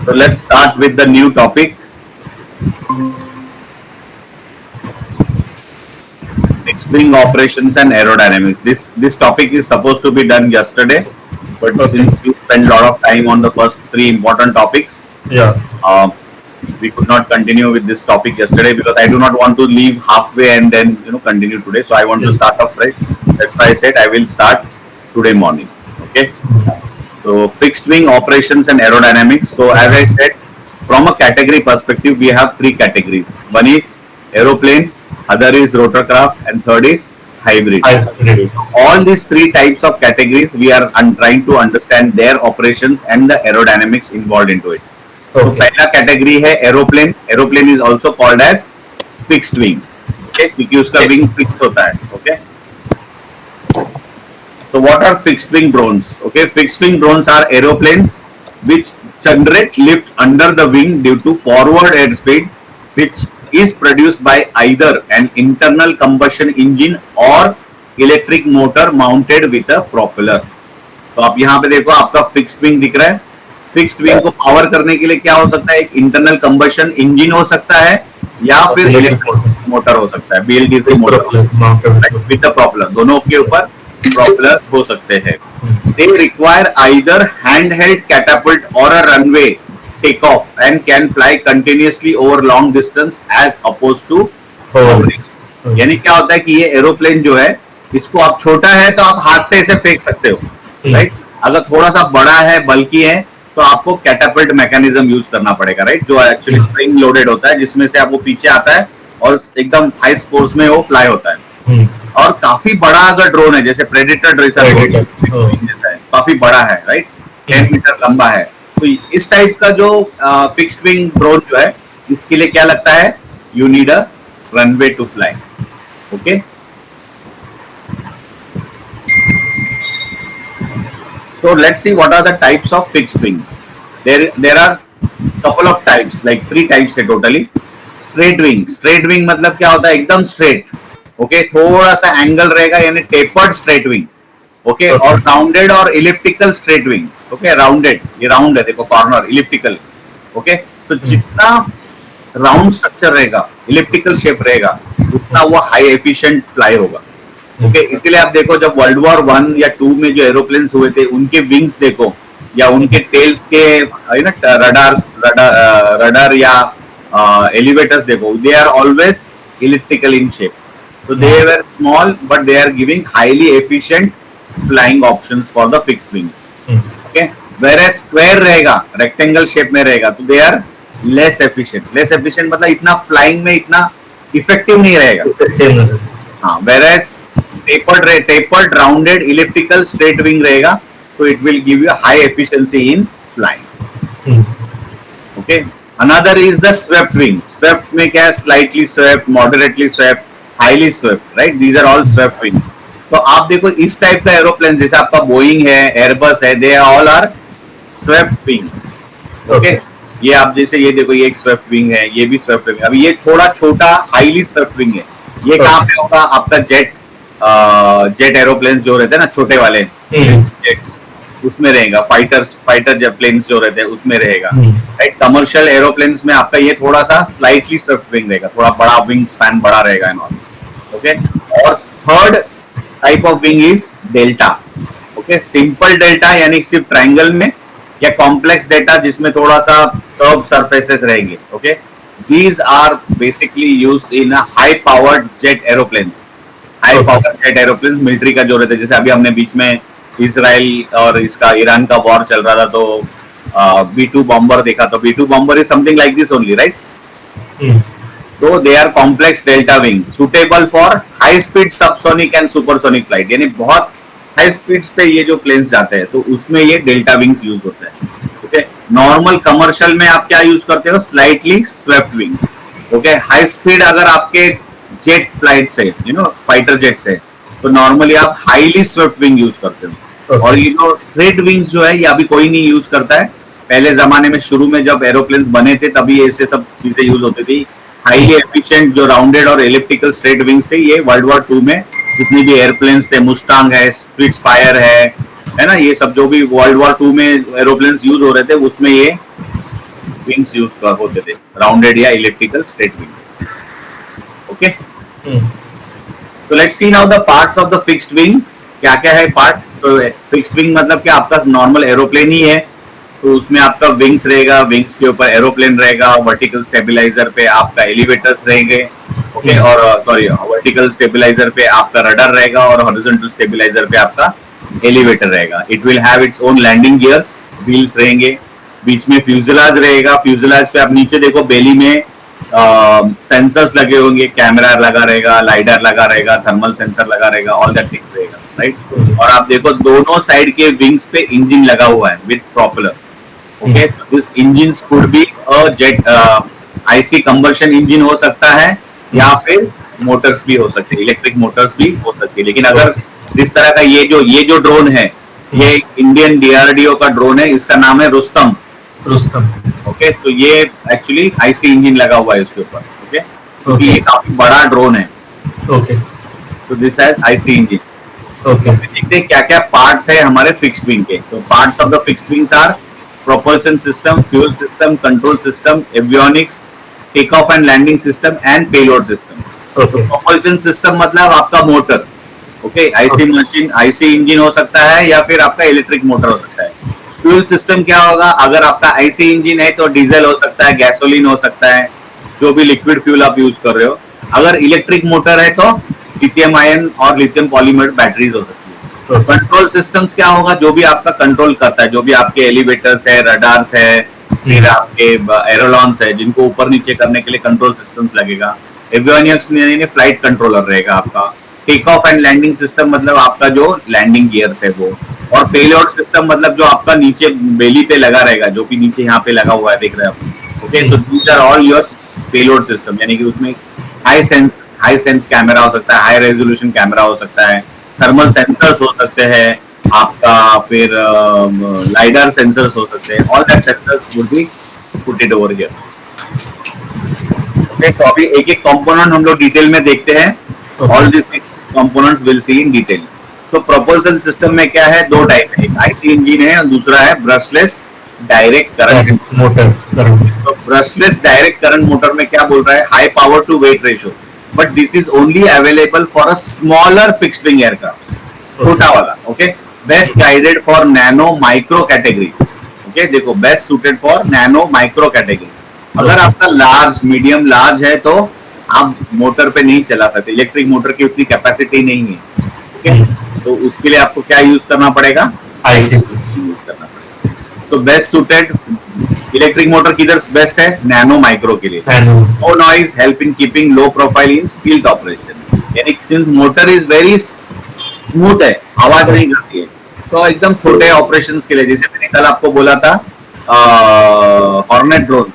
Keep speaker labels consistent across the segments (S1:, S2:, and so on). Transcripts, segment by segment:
S1: So let's start with the new topic. Fixed wing operations and aerodynamics. This topic is supposed to be done yesterday, but since we spent a lot of time on the first three important topics, uh, we could not continue with this topic yesterday because I do not want to leave halfway and then continue today. So I want to start off fresh. That's why I said I will start today morning. Okay. So fixed wing operations and aerodynamics. So as I said, from a category perspective, we have three categories. One is aeroplane, other is rotorcraft, and third is hybrid. All these three types of categories, we are trying to understand their operations and the aerodynamics involved into it. तो पहला category है aeroplane. Aeroplane is also called as fixed wing. क्योंकि उसका wing fix होता है. Okay. So what are fixed wing drones? Okay, fixed wing drones are aeroplanes which generate lift under the wing due to forward airspeed, which is produced by either an internal combustion engine or electric motor mounted with a propeller. तो आप यहाँ पे देखो आपका fixed wing दिख रहा है. Fixed wing को पावर करने के लिए क्या हो सकता है? एक इंटरनल कंबशन इंजन हो सकता है या फिर इलेक्ट्रिक मोटर हो सकता है, BLDC motor with the propeller. दोनों के ऊपर propellers हो सकते हैं. They require either handheld catapult or a runway takeoff and can fly continuously over long distance as opposed to hovering. यानी क्या होता है कि ये एरोप्लेन जो है, इसको आप छोटा है तो आप हाथ से इसे फेंक सकते हो, राइट. अगर थोड़ा सा बड़ा है, बल्कि है, तो आपको कैटापल्ट मैकेनिज्म यूज करना पड़ेगा, राइट. जो एक्चुअली स्प्रिंग लोडेड होता है, जिसमें से आप वो पीछे आता है और एकदम हाई फोर्स में वो फ्लाई होता है. और काफी बड़ा अगर ड्रोन है, जैसे प्रेडेटर ड्रेसर काफी बड़ा है, राइट, 10 मीटर लंबा है, तो इस टाइप का जो फिक्स्ड विंग ड्रोन जो है, इसके लिए क्या लगता है? You need a runway to fly. Okay. So let's see what are the types of fixed wing. There are couple of types, like 3 types है totally. Straight wing. Straight wing मतलब क्या होता है? एकदम straight. ओके. थोड़ा सा angle रहेगा, यानी टेपर्ड स्ट्रेट विंग. ओके. और राउंडेड और elliptical straight wing. Okay. Rounded, ये राउंड है, देखो कॉर्नर, इलिप्टिकल. ओके. तो जितना राउंड स्ट्रक्चर रहेगा, इलिप्टिकल शेप रहेगा, उतना वो हाई एफिशिएंट फ्लाई होगा. ओके. इसीलिए आप देखो, जब वर्ल्ड वॉर 1 या 2 में जो एरोप्लेन्स हुए थे, उनके विंग्स देखो या उनके टेल्स के रडार या एलिवेटर्स देखो, they are always elliptical in shape. So they were small, but they are giving highly efficient flying options for the fixed wings. Okay. Whereas square रहेगा, rectangle shape में रहेगा, तो they are less efficient. Less efficient मतलब इतना flying में इतना effective नहीं रहेगा. हाँ. Whereas tapered, rounded, elliptical, straight wing रहेगा, so it will give you a high efficiency in flying. Okay. Another is the swept wing. Swept में क्या है? Slightly swept, moderately swept, highly swept, right. These are all swept wing. तो आप देखो इस type का aeroplane, जैसे आपका बोइंग है, एयरबस है, they all are swept wing. Okay. ये आप जैसे ये देखो, ये एक स्वेप्ट विंग है, ये भी स्वेप्ट विंग है. अभी ये थोड़ा छोटा हाईली स्वेप्ट विंग है. ये कहाँ पे होगा? आपका जेट एरोप्लेन जो रहते हैं ना, छोटे वाले जेट्स, उसमें रहेगा. फाइटर जेट प्लेन्स जो रहते हैं उसमें रहेगा, राइट. कमर्शियल एरोप्लेन्स में आपका ये थोड़ा सा स्लाइटली स्वेप्ट विंग रहेगा, थोड़ा बड़ा विंग स्पैन बड़ा रहेगा. ओके. और third type of wing is delta. Okay. Simple delta यानी सिर्फ ट्रायंगल में, या कॉम्प्लेक्स डेल्टा जिसमें थोड़ा सा कर्व सरफेसेस रहेंगे. Okay. These are basically used in high powered jet aeroplanes. High powered jet aeroplanes military का जो रहता है, जैसे अभी हमने बीच में इसराइल और इसका ईरान का वॉर चल रहा था, तो B2 बॉम्बर देखा. तो B2 bomber is something like this only, right. तो they are complex delta wing suitable for high speed subsonic and supersonic flight. यानी बहुत हाई स्पीड्स पे ये जो प्लेन्स जाते हैं, तो उसमें ये डेल्टा विंग्स यूज होते हैं. ओके. नॉर्मल कमर्शियल में आप क्या यूज करते हो? Slightly swept wings. Okay. High speed अगर आपके जेट फ्लाइट से, फाइटर जेट से, तो नॉर्मली आप हाईली स्वेप्ट विंग यूज करते हो. और ये जो स्ट्रेट विंग्स जो है, ये अभी कोई नहीं यूज करता है. पहले जमाने में शुरू में जब एरोप्लेन्स बने थे, तभी ऐसे सब चीजें यूज होती थी. हाईली एफिशिएंट जो राउंडेड और एलिप्टिकल स्ट्रेट विंग्स थे, ये वर्ल्ड वॉर 2 में जितनी भी एयरप्लेन्स थे, मुस्टांग है, स्पिट्सफायर है ना, ये सब जो भी वर्ल्ड वॉर 2 में एरोप्लेन्स यूज हो रहे थे, उसमें ये विंग्स यूज कर होते थे, राउंडेड या इलेक्ट्रिकल स्ट्रेट विंग्स. ओके, तो let's see now the parts of the fixed wing. क्या क्या है पार्ट्स? तो फिक्स्ड विंग मतलब क्या, आपका नॉर्मल एरोप्लेन ही है, तो उसमें आपका विंग्स रहेगा, विंग्स के ऊपर एरोप्लेन रहेगा, वर्टिकल स्टेबलाइजर पे आपका एलिवेटर्स रहेंगे. ओके, और सॉरी, वर्टिकल स्टेबलाइजर पे आपका रडार रहेगा और हॉरिजॉन्टल स्टेबलाइजर पे आपका एलिवेटर रहेगा. It will have its own landing gears, wheels रहेंगे, बीच में फ्यूजलाज रहेगा. फ्यूजलाज पे आप नीचे देखो, बेली में सेंसर्स लगे होंगे, कैमरा लगा रहेगा, लाइडर लगा रहेगा, थर्मल सेंसर लगा रहेगा, ऑल दैट थिंग्स रहेगा, राइट. और आप देखो दोनों साइड के विंग्स पे इंजन लगा हुआ है with propeller. Okay, this engine could be a jet IC combustion engine हो सकता है, या फिर मोटर्स भी हो सकते हैं, इलेक्ट्रिक मोटर्स भी हो सकती है. लेकिन अगर इस तरह का ये जो ड्रोन है, ये इंडियन डीआरडीओ का ड्रोन है, इसका नाम है रुस्तम. ओके, तो ये एक्चुअली आईसी इंजन लगा हुआ है इसके ऊपर. ओके, क्योंकि ये काफी बड़ा ड्रोन है. ओके, तो this has IC engine. Okay, देखते हैं क्या क्या पार्ट्स है हमारे फिक्स्ड विंग के. तो parts of the fixed wings are propulsion system, fuel system, control system, avionics, takeoff and landing system and payload system. Okay. Propulsion system मतलब आपका motor. Okay, IC machine, IC engine हो सकता है या फिर आपका इलेक्ट्रिक मोटर हो सकता है. फ्यूल सिस्टम क्या होगा? अगर आपका आईसी इंजन है तो डीजल हो सकता है, गैसोलीन हो सकता है, जो भी लिक्विड फ्यूल आप यूज कर रहे हो. अगर इलेक्ट्रिक मोटर है तो लिथियम आयन और लिथियम पॉलीमर बैटरीज हो सकती है. कंट्रोल सिस्टम्स क्या होगा? जो भी आपका कंट्रोल करता है, जो भी आपके एलिवेटर्स है, रडार्स है, फिर आपके एरोलॉन्स है, जिनको ऊपर नीचे करने के लिए कंट्रोल सिस्टम्स लगेगा. एवियोनिक्स में फ्लाइट कंट्रोलर रहेगा आपका. Take off and landing system मतलब आपका जो लैंडिंग गियर्स है वो. और पेलोड सिस्टम मतलब जो आपका नीचे बेली पे लगा रहेगा, जो कि नीचे यहाँ पे लगा हुआ है, देख रहे हैं आप. Okay, so these are all your payload system. यानी कि उसमें हाई सेंस कैमरा हो सकता है, हाई रेजोल्यूशन कैमरा हो सकता है, थर्मल सेंसर्स हो सकते हैं आपका, फिर लाइडर सेंसर्स हो सकते हैं. All that sensors would be put it over here. Okay, तो अभी एक एक कंपोनेंट हम लोग डिटेल में देखते हैं. All this components will see in detail. तो प्रोपल्शन सिस्टम में क्या है? दो टाइप है, एक आईसी इंजन है और दूसरा है ब्रशलेस डायरेक्ट करंट मोटर. तो ब्रशलेस डायरेक्ट करंट मोटर में क्या बोल रहा है? High power to weight ratio, but this is only available for a smaller fixed wing aircraft. छोटा वाला. Okay, best guided for nano micro category. Okay, देखो, best suited for nano micro category. अगर आपका लार्ज, मीडियम, लार्ज है तो आप motor पे नहीं चला सकते, इलेक्ट्रिक मोटर की उतनी कैपेसिटी नहीं है. ओके, तो उसके लिए आपको क्या यूज करना पड़ेगा? आईसी यूज करना पड़ेगा. तो बेस्ट सुटेड इलेक्ट्रिक मोटर किधर बेस्ट है? नैनो माइक्रो के लिए. No noise, help in keeping low profile in stealth operation. यानी since motor is very smooth है, आवाज नहीं करती है, तो एकदम छोटे ऑपरेशंस के लिए, जैसे मैंने कल आपको बोला था hornet drone.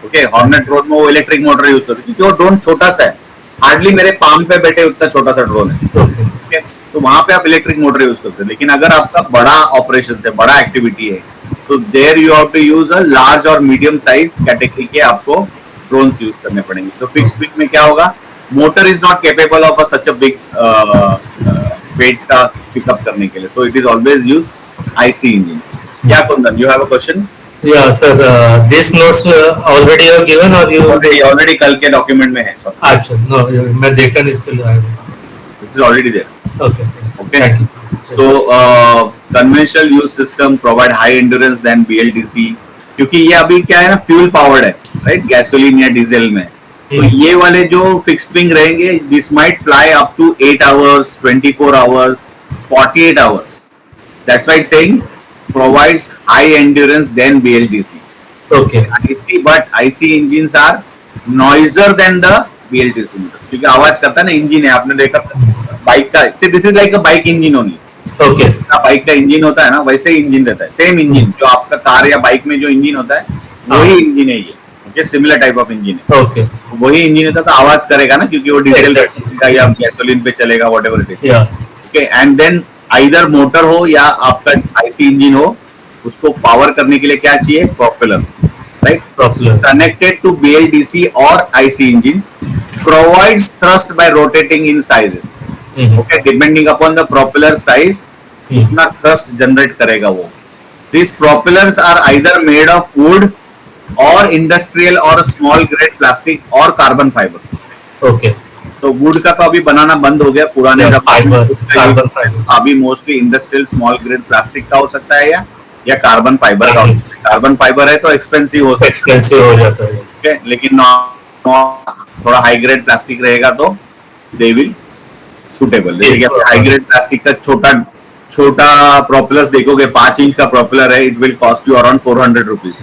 S1: Okay, hornet drone में वो इलेक्ट्रिक मोटर यूज करती है क्योंकि वो ड्रोन छोटा सा है, हार्डली मेरे पाम पे बैठे उतना छोटा सा ड्रोन है. ओके, तो वहां पे आप इलेक्ट्रिक मोटर यूज करते हैं. लेकिन अगर आपका बड़ा ऑपरेशन है, बड़ा एक्टिविटी है, तो there you have to use a large और मीडियम साइज कैटेगरी के आपको ड्रोन्स यूज करने पड़ेंगे. तो फिक्स्ड विंग में क्या होगा? Motor is not capable of such a big weight का पिकअप करने के लिए, so it is always use IC engine. क्या Kundan, you have a question?
S2: Yeah, sir. This notes already you have given or you
S1: already कल के document में है sir.
S2: अच्छा, no, मैं देखा नहीं इसके लिए.
S1: This is already there.
S2: Okay.
S1: Okay. Thank you. So conventional use system provide high endurance than BLDC, क्योंकि ये अभी क्या है ना, फ्यूल पावर्ड है, राइट, गैसोलीन या डीजल में. तो ये वाले जो फिक्स्ड विंग रहेंगे, this might fly up to 8 hours, 24 hours, 48 hours. That's why it's saying provides high endurance than BLDC.
S2: Okay.
S1: But IC engines are noisier than the BLDC motor, क्योंकि आवाज करता है ना, इंजन है, आपने देखा बाइक का. से this is like a bike engine only. Okay, bike का इंजन होता है ना, वैसे ही इंजन रहता है, सेम इंजन जो आपका कार या बाइक में जो इंजन होता है वही इंजन है ये. Okay, similar type of engine है. ओके, वही इंजन होता है तो आवाज करेगा ना, क्योंकि वो डीजल का या गैसोलीन पे चलेगा, whatever it is. Okay, and then either motor हो या आपका आईसी इंजन हो, उसको पावर करने के लिए क्या चाहिए? Propeller, right. Connected to BLDC और IC engines, provides thrust by rotating in sizes. Okay, depending upon the propeller size, कितना thrust generate करेगा वो. These propellers are either made of wood और इंडस्ट्रियल और स्मॉल ग्रेड प्लास्टिक और carbon fibre.
S2: Okay.
S1: तो would का तो अभी बनाना बंद हो गया पुराने
S2: Yeah,
S1: जमाने में
S2: fiber,
S1: wood का use
S2: carbon
S1: होता है।
S2: fiber.
S1: अभी mostly industrial small grade plastic का हो सकता है या कार्बन फाइबर का हो
S2: Carbon.
S1: सकता है। कार्बन फाइबर है तो एक्सपेंसिव हो सकता
S2: Expensive हो जाता है.
S1: है, लेकिन थोड़ा हाई ग्रेड प्लास्टिक रहेगा तो दे विल सुटेबल। जैसे कि आप हाई ग्रेड प्लास्टिक का छोटा छोटा प्रोपेलर देखोगे, 5 इंच का प्रोपेलर है, it will cost you around 400 rupees.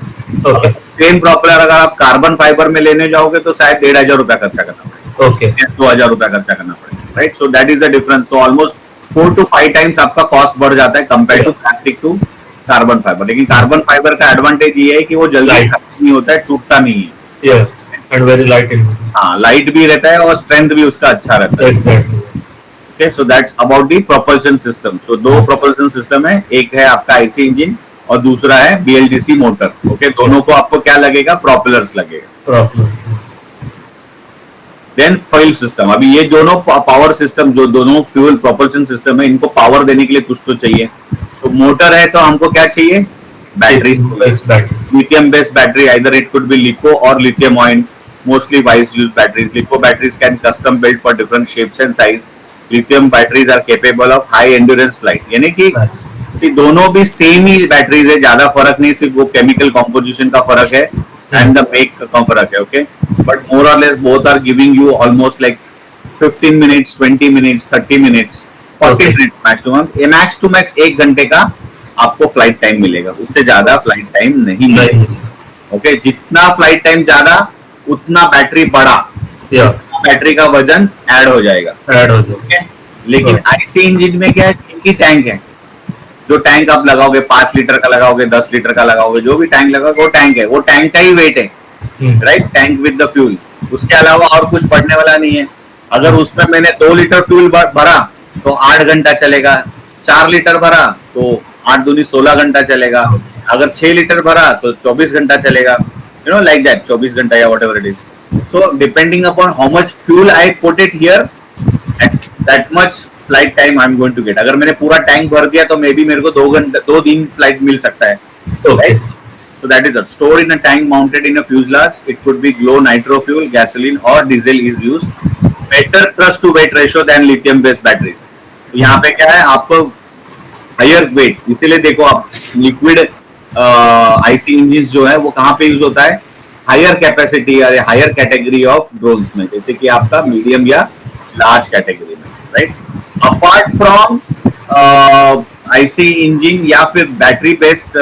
S2: Okay.
S1: Same propeller अगर आप कार्बन फाइबर में लेने जाओगे तो शायद 1,500 रुपया खर्चा करना पड़ेगा,
S2: Okay.
S1: 2,000 रुपया खर्चा करना पड़ेगा, right. So that is the difference. So almost 4 to 5 times आपका कॉस्ट बढ़ जाता है compare to plastic to carbon fibre. लेकिन कार्बन फाइबर का एडवांटेज ये है कि वो जल्दी
S2: Light.
S1: खराब नहीं होता है, टूटता नहीं है।
S2: Yeah. And very light in.
S1: हाँ, लाइट भी रहता है और स्ट्रेंथ भी उसका अच्छा रहता है।
S2: Exactly.
S1: Okay, so that's about the propulsion system. So दो प्रोपल्शन सिस्टम है, एक है आपका आईसी इंजन और दूसरा है बीएलडीसी मोटर। ओके, दोनों को आपको क्या लगेगा, प्रोपेलर्स लगेगा।
S2: Proper.
S1: Then fuel system. अभी ये दोनों पावर सिस्टम, जो दोनों फ्यूल प्रोपल्शन सिस्टम है, इनको पावर देने के लिए कुछ तो चाहिए। तो मोटर है तो हमको क्या चाहिए, battery,
S2: Best battery.
S1: lithium based battery, either it could be litho or lithium ion. Mostly wise use batteries. Litho batteries can custom built for different shapes and size. Lithium batteries are capable of high endurance flight. यानी
S2: Nice.
S1: कि दोनों भी same ही batteries है, ज्यादा फर्क नहीं, सिर्फ वो केमिकल कॉम्पोजिशन का फर्क है एंड द मेक का फर्क है। Okay, but more or less both are giving you almost like 15 minutes, 20 minutes, 30 minutes, 40
S2: Okay.
S1: Minutes max to max to max 1 घंटे का आपको फ्लाइट टाइम मिलेगा। उससे ज्यादा फ्लाइट टाइम नहीं मिलेगा।
S2: नहीं.
S1: ओके, जितना फ्लाइट टाइम ज्यादा उतना बैटरी बड़ा,
S2: Yeah.
S1: बैटरी का वजन ऐड हो जाएगा।
S2: Add हो जाए.
S1: ओके, लेकिन
S2: Okay.
S1: आईसी इंजन में क्या है, एक ही टैंक है। जो टैंक आप लगाओगे, 5 लीटर का लगाओगे, 10 लीटर का लगाओगे, जो भी टैंक लगाओगे वो टैंक है, वो टैंक का ही वेट है,
S2: Hmm.
S1: Right, tank with the fuel. उसके अलावा और कुछ पड़ने वाला नहीं है। अगर उसमें मैंने 2 लीटर फ्यूल भरा तो 8 घंटा चलेगा, 4 लीटर भरा तो 8 दूनी 16 घंटा चलेगा, अगर 6 लीटर भरा तो 24 घंटा चलेगा, यू नो लाइक दैट, 24 घंटा या whatever it is. So depending upon how much fuel I put it here, that much flight time I am going to get. अगर मैंने पूरा टैंक भर दिया तो मे बी मेरे को 2 दिन फ्लाइट मिल सकता है।
S2: Okay.
S1: So that is it. Stored in a tank mounted in a fuselage. It could be glow nitro fuel, gasoline or diesel is used. Better thrust to weight ratio than lithium based batteries. तो यहाँ पे क्या है, आपको higher wait, इसीलिए देखो आप liquid IC engine जो है वो कहाँ पे यूज होता है, हायर कैपेसिटी या हायर कैटेगरी ऑफ ड्रोन्स में, जैसे कि आपका मीडियम या लार्ज कैटेगरी में, right. Apart from IC engine या फिर battery based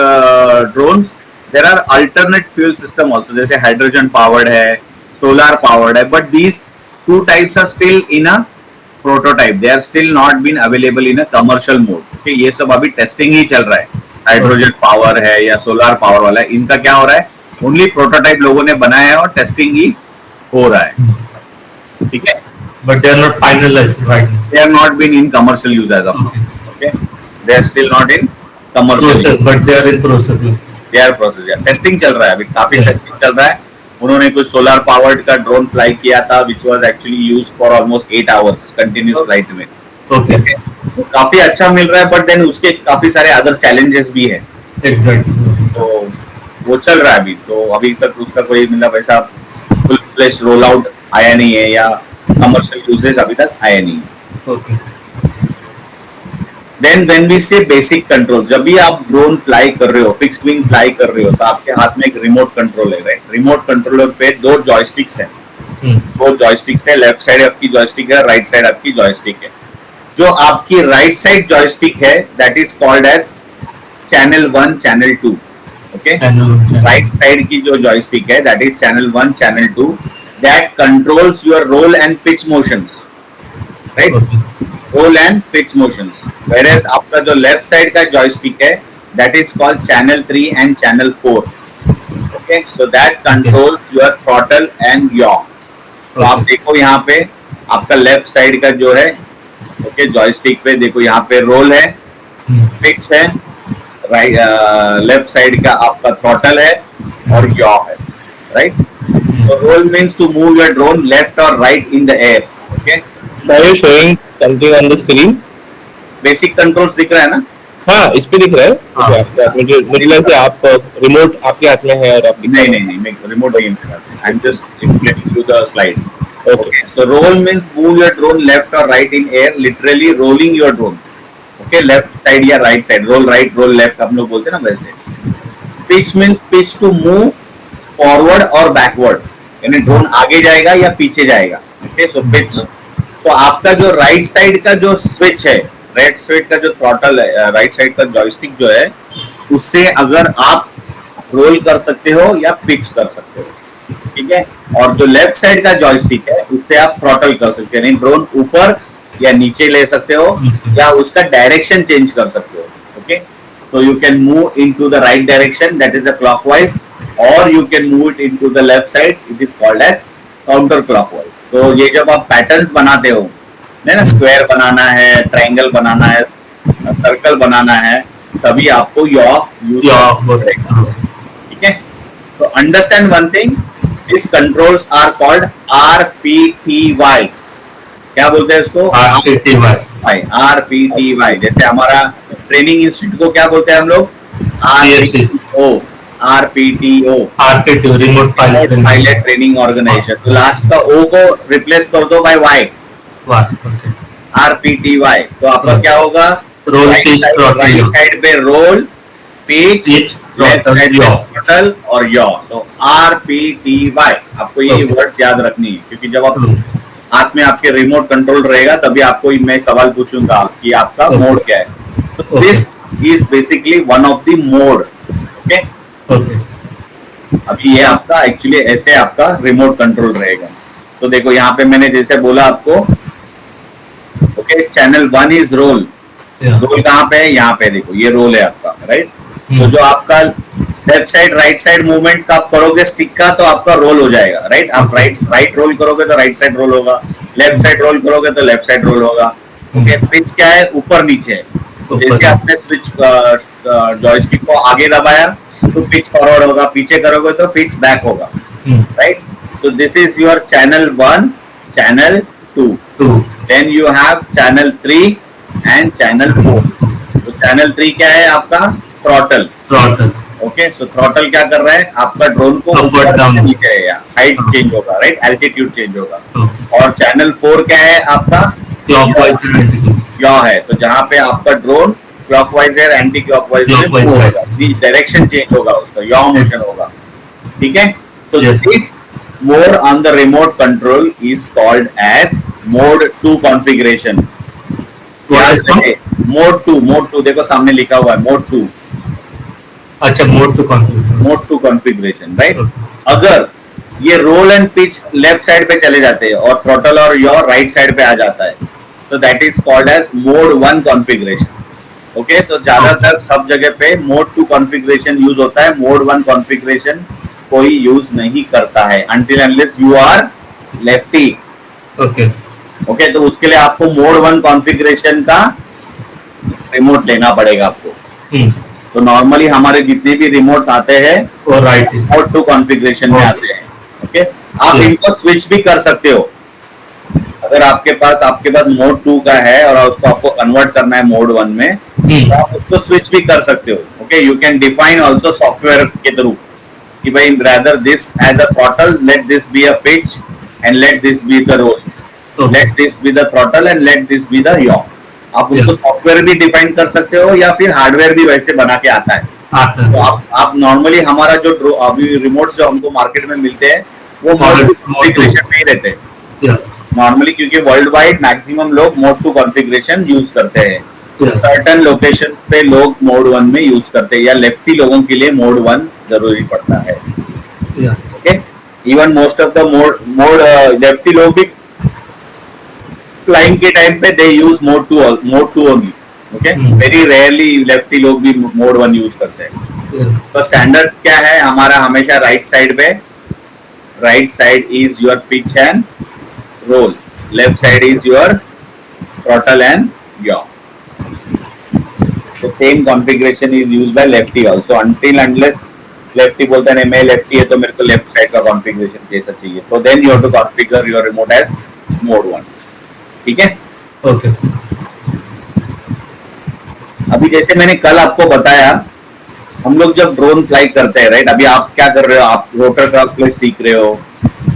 S1: drones, there are alternate fuel system also, जैसे हाइड्रोजन पावर्ड है, सोलर पावर्ड है, but these two types are still in a prototype, they are still not been available in a commercial mode. ये सब अभी testing ही चल रहा है। Hydrogen power है या सोलर पावर वाला है, इनका क्या हो रहा है, ओनली प्रोटोटाइप लोगों ने बनाया है और टेस्टिंग ही हो रहा है, ठीक है।
S2: But they are not finalized right now.
S1: They are not been in commercial use as of now. Okay, they are still not in commercial
S2: Process,
S1: use.
S2: but they are in process.
S1: They are process, yeah. Testing चल रहा है अभी, काफी
S2: Yeah.
S1: Testing चल रहा है। उन्होंने कुछ सोलर पावर्ड का ड्रोन फ्लाई किया था, which was actually used for almost 8 hours continuous flight में।
S2: Okay.
S1: तो काफी अच्छा मिल रहा है, बट देन उसके काफी सारे अदर चैलेंजेस भी है,
S2: Exactly.
S1: तो वो चल रहा है अभी। तो अभी तक उसका कोई मतलब ऐसा फुल फ्लेश रोल आउट आया नहीं है या कमर्शियल यूसेज अभी तक आया नहीं है।
S2: Okay.
S1: देन व्हेन वी से बेसिक कंट्रोल, जब भी आप ड्रोन फ्लाई कर रहे हो, फिक्स्ड विंग फ्लाई कर रहे हो, तो आपके हाथ में एक रिमोट कंट्रोल है, राइट। रिमोट कंट्रोलर पे 2 जॉयस्टिक्स हैं,
S2: Hmm.
S1: 2 जॉयस्टिक्स है, लेफ्ट साइड आपकी जॉयस्टिक है, राइट साइड आपकी जॉयस्टिक है। जो आपकी राइट साइड जॉयस्टिक है, that is called as channel 1 channel 2। Okay, right side की जो जॉयस्टिक है, that is channel 1 channel 2, that controls your roll and pitch motions, right,
S2: Okay.
S1: Roll and pitch motions. Whereas आपका जो left side का joystick है, that is called channel 3 and channel 4। Okay, so that controls your throttle and yaw. तो आप देखो यहाँ पे आपका लेफ्ट साइड का जो है, ओके, जॉयस्टिक पे देखो यहाँ पे रोल है,
S2: Hmm.
S1: पिच है, राइट, लेफ्ट साइड का आपका थ्रॉटल है और यॉ है, राइट। तो roll means to move your drone left और right in the air. Okay,
S3: Are you showing something on the screen?
S1: Basic controls दिख रहा है ना।
S3: हाँ इस पे दिख रहा है।
S2: हाँ।
S3: ओके, आपके हाथ में जो मुझे लगा कि आप रिमोट आपके हाथ में है और आप दिखा
S1: नहीं
S3: रहे
S1: नहीं नहीं, मैं रिमोट नहीं मेरा, I am just explaining you the slide.
S3: हैं। Okay
S1: Okay, so roll means move your drone left or right in air, literally rolling your drone. Okay, left side या right side, roll right, roll left हम लोग बोलते हैं ना वैसे. Pitch means pitch to move forward or backward, यानी drone आगे जाएगा या पीछे जाएगा. Okay, so pitch. तो आपका जो राइट साइड का जो स्विच है, राइट साइड का जो थ्रॉटल है, राइट साइड का जॉयस्टिक जो है, उससे अगर आप रोल कर सकते हो या पिच कर सकते हो. ठीक है. और जो लेफ्ट साइड का जॉयस्टिक है उससे आप थ्रॉटल कर सकते हो, यानी ड्रोन ऊपर या नीचे ले सकते हो या उसका डायरेक्शन चेंज कर सकते हो. Okay. So you can move into the right direction, that is the clockwise, or you can move it into the left side, it is called as counter clockwise. तो ये जब आप पैटर्न्स बनाते हो, है ना, स्क्वायर बनाना है, ट्रायंगल बनाना है, सर्कल बनाना है, तभी आपको यॉ यूज करेगा. ठीक है. तो understand one thing, this controls are called RPTY. क्या बोलते हैं इसको? RPTY. जैसे हमारा ट्रेनिंग इंस्टीट्यूट को क्या बोलते हैं हम लोग? RPTO.
S2: RPTO remote
S1: pilot training organisation. तो लास्ट का O को रिप्लेस कर दो बाय Y. RPTY. तो आपका क्या होगा? राइट साइड पे रोल, पिच, लेफ्ट साइड पे थ्रॉटल और यॉ. So RPTY. आपको ये वर्ड्स याद रखनी है, क्योंकि जब आप हाथ में आपके रिमोट कंट्रोल रहेगा तभी आपको मैं सवाल पूछूंगा कि आपका मोड क्या है. तो this is basically one of the mode. Okay. अभी ये आपका एक्चुअली ऐसे आपका रिमोट कंट्रोल रहेगा. तो देखो यहाँ पे मैंने जैसे बोला आपको, okay, channel 1 is roll. Roll कहाँ पे है? यहाँ पे देखो, ये रोल है आपका, राइट. तो जो आपका left side right side movement का आप करोगे स्टिक का, तो आपका रोल हो जाएगा, राइट. आप राइट रोल करोगे तो राइट साइड रोल होगा, लेफ्ट साइड रोल करोगे तो लेफ्ट साइड रोल होगा. ओके. पिच क्या है? ऊपर नीचे है. जैसे आपने स्विच जॉयस्टिक को आगे दबाया तो पिच फॉरवर्ड होगा, पीछे करोगे तो पिच बैक होगा, right. So this is your channel 1, channel 2. Then you have channel 3 and channel 4. तो चैनल 3 क्या है आपका? थ्रॉटल. ओके. सो थ्रॉटल क्या कर रहा है? आपका ड्रोन को नीचे या हाइट चेंज होगा, राइट, एल्टीट्यूड चेंज होगा. और चैनल 4 क्या है आपका?
S2: क्लॉकवाइज
S1: यॉ है. तो जहाँ पे आपका ड्रोन क्लॉकवाइज है, एंटी क्लॉकवाइज में होगा, डायरेक्शन चेंज होगा, उसका यॉ मोशन होगा. ठीक है. So this mode on the remote control is called as mode 2 configuration. Mode 2 देखो सामने लिखा हुआ है, मोड 2.
S2: अच्छा, मोड टू
S1: कॉन्फ़िगरेशन, राइट. अगर ये roll and pitch left side पे चले जाते हैं और थ्रॉटल और यॉ राइट साइड पे आ जाता है, तो that is called as mode 1 configuration. Okay. तो ज्यादातर सब जगह पे मोड 2 कॉन्फ़िगरेशन यूज होता है. मोड 1 कॉन्फ़िगरेशन कोई यूज नहीं करता है until unless you are lefty. Okay. तो उसके लिए आपको मोड 1 कॉन्फ़िगरेशन का रिमोट लेना पड़ेगा आपको. तो नॉर्मली हमारे जितने भी रिमोट्स आते हैं वो राइट मोड 2 कॉन्फ़िगरेशन में आते हैं. ओके. आप इनको स्विच भी कर सकते हो. अगर आपके पास मोड 2 का है और उसको आपको कन्वर्ट करना है मोड 1 में, तो आप उसको स्विच भी कर सकते हो. Okay. You can define also software के थ्रू कि भाई rather this as a throttle, let this be a pitch and let this be the roll, let this be the throttle and let this be the yaw. आप उसको software भी define कर सकते हो या फिर हार्डवेयर भी वैसे बना के आता है. तो आप नॉर्मली हमारा जो अभी रिमोट्स जो हमको मार्केट में मिलते हैं वो मोड 2 कॉन्फ़िगरेशन में ही रहते हैं नॉर्मली, क्योंकि वर्ल्ड वाइड मैक्सिमम लोग मोड 2 कॉन्फ़िगरेशन यूज करते हैं. सर्टेन लोकेशंस पे लोग मोड 1 में यूज करते हैं, या लेफ्टी लोगों के लिए मोड 1 जरूरी पड़ता है. Okay. Even most of the mode lefty लोग भी फ्लाइंग के टाइम पे they use mode 2 only. Okay. Very rarely lefty लोग भी मोड 1 यूज करते हैं. तो स्टैंडर्ड क्या है हमारा? हमेशा राइट साइड पे, right side is your pitch and roll, left side is your throttle and yaw. The same configuration is used by lefty also until unless lefty बोलता है नहीं मैं लेफ्टी है तो मेरे को लेफ्ट साइड का कॉन्फ़िगरेशन कैसा चाहिए, तो then you have to configure your remote as mode 1. ठीक है.
S2: ओके.
S1: अभी जैसे मैंने कल आपको बताया, हम लोग जब ड्रोन फ्लाई करते हैं, राइट, अभी आप क्या कर रहे हो, आप रोटर क्राफ्ट फ्लाई सीख रहे हो,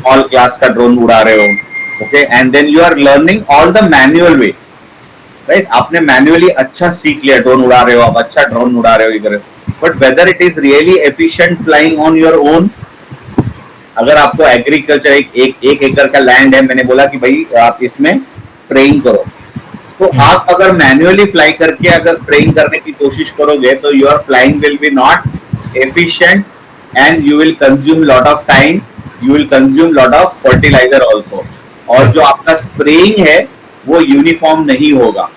S1: ऑल क्लास का ड्रोन उड़ा रहे हो, okay, and then you are learning all the manual way, right, आपने मैन्युअली अच्छा सीख लिया, ड्रोन उड़ा रहे हो आप, अच्छा ड्रोन उड़ा रहे हो, ये कर रहे हो, but whether it is really efficient flying on your own, अगर आपको एग्रीकल्चर एक एकड़ का लैंड है, मैंने बोला कि भाई आप इसमें स्प्रेइंग करो, तो आप अगर मैन्युअली फ्लाई करके अगर स्प्रेइंग करने की कोशिश करोगे तो your flying will be not efficient and you will consume lot of time, you will consume lot of fertiliser also, और जो आपका स्प्रेइंग है वो यूनिफॉर्म नहीं होगा।